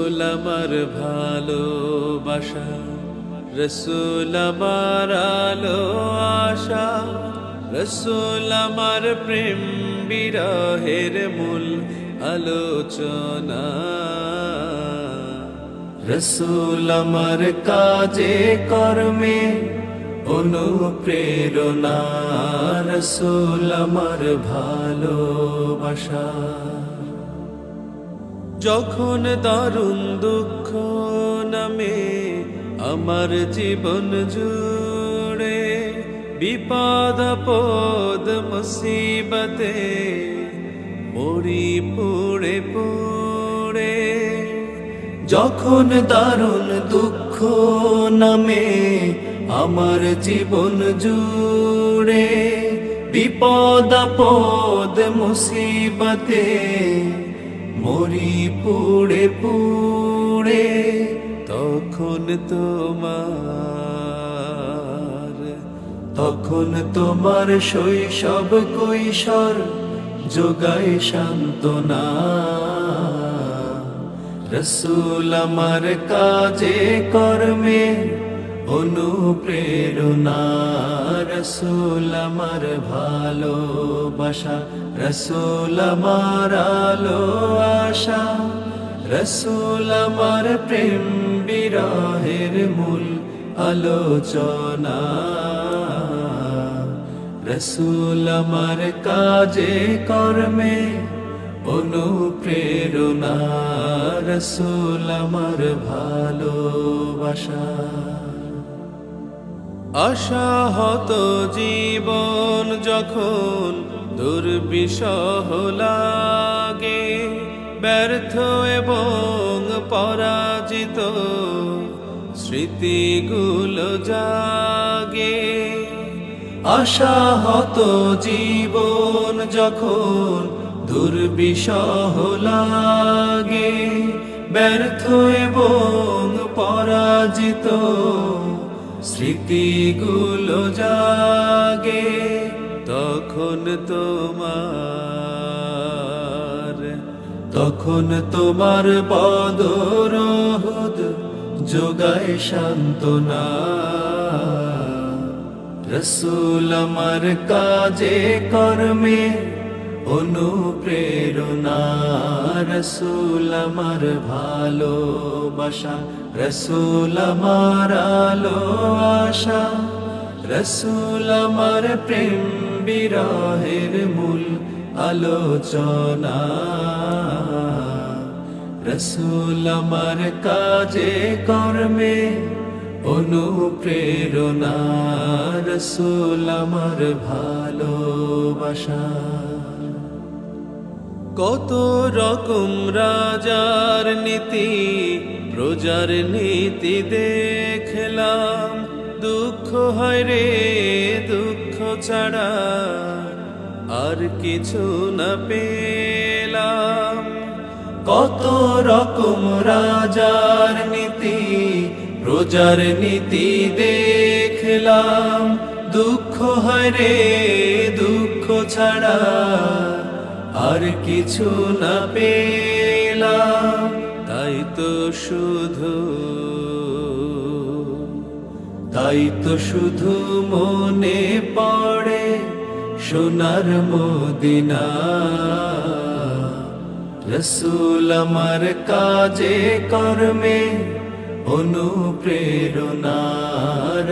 রসুল আমার ভালোবাসা, রসুল আমার আলো আশা, রসুল আমার প্রেম বিরহের মূল আলোচনা। রসুল আমার কাজে কর্মে অনুপ্রেরণা, রসুল আমার ভালোবাসা। যখন দারুণ দুঃখ নামে আমার জীবন জুড়ে, বিপদ আপদ মুসিবতে মরি পুড়ে পুড়ে। যখন দারুণ দুঃখ নামে আমার জীবন জুড়ে, বিপদ আপদ মুসিবতে মরি পুড়ে পুড়ে। তখন তোমার শৈশব কৈশোর যোগায় সান্ত্বনা। রসুল আমার কাজে কর্মে অনুপ্রেরণা, রসুল আমার ভালোবাসা, রসুল আমার আলো আশা, রসুল আমার প্রেম বিরহের মূল আলোচনা। রসুল আমার কাজে কর্মে অনুপ্রেরণা, রসুল আমার ভালোবাসা। আশাহত জীবন যখন দুর্বিষহ লাগে, ব্যর্থ এবং পরাজিত স্মৃতিগুলো জাগে। আশাহত জীবন যখন দুর্বিষহ লাগে, ব্যর্থ এবং পরাজিত স্মৃতিগুলো জাগে। তখন তোমার বদর উহুদ যোগায় সান্ত্বনা। রসুল আমার কাজে কর্মে অনুপ্রেরণা, রসুল আমার ভালোবাসা, রসুল আমার আলো আশা, রসুল আমার প্রেম বিরহের মূল আলোচনা। রসুল আমার কাজে কর্মে অনুপ্রেরণা, রসুল আমার ভালোবাসা। কত রকম রাজার নীতি প্রজার নীতি দেখলাম, দুঃখ হয় রে দুঃখ ছাড়া আর কিছু না পেলাম। কত রকম রাজার নীতি প্রজার নীতি দেখলাম, দুঃখ হয় রে দুঃখ ছাড়া আর কিছু না পেলাম। তাই তো শুধু মনে পড়ে সোনার মদিনা। রসুল আমার কাজে কর্মে অনুপ্রেরণা,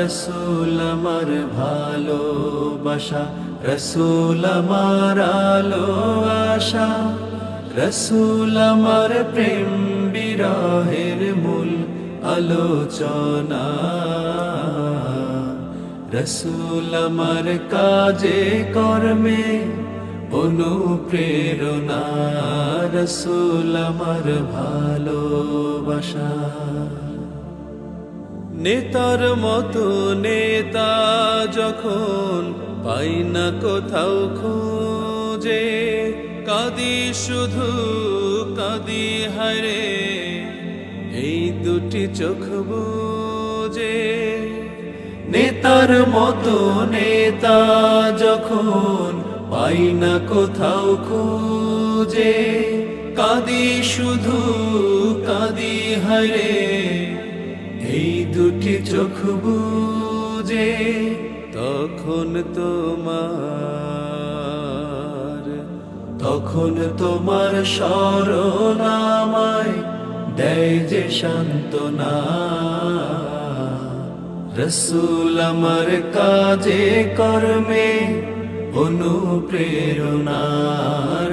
রসুল আমার ভালোবাসা, রসুল আমার আলো আশা, রসুল আমার প্রেম বিরহের মূল আলোচনা। রসুল আমার কাজে কর্মে অনুপ্রেরণা, রসুল আমার ভালোবাসা। নেতার মতো নেতা যখন পাই না কোথাও খুঁজে, কাঁদি শুধু কাঁদি হায়রে এই দুটি চোখ বুজে। নেতার মতো নেতা যখন পাই না কোথাও খুঁজে, কাঁদি শুধু কাঁদি হায়রে এই দুটি চোখ বুজে তখন তোমার স্মরণ আমায় দেয় যে সান্ত্বনা রসূল আমার কাজে কর্মে অনুপ্রেরণা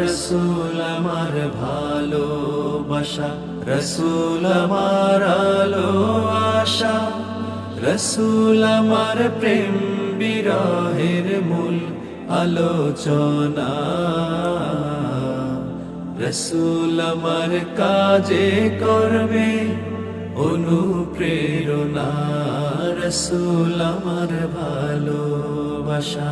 রসূল আমার ভালোবাসা রসূল আমার আলো আশা রসূল আমার প্রেম বিরহের মূল আলোচনা রসূল আমার কাজে কর্মে অনুপ্রেরণা রসূল আমার ভালোবাসা।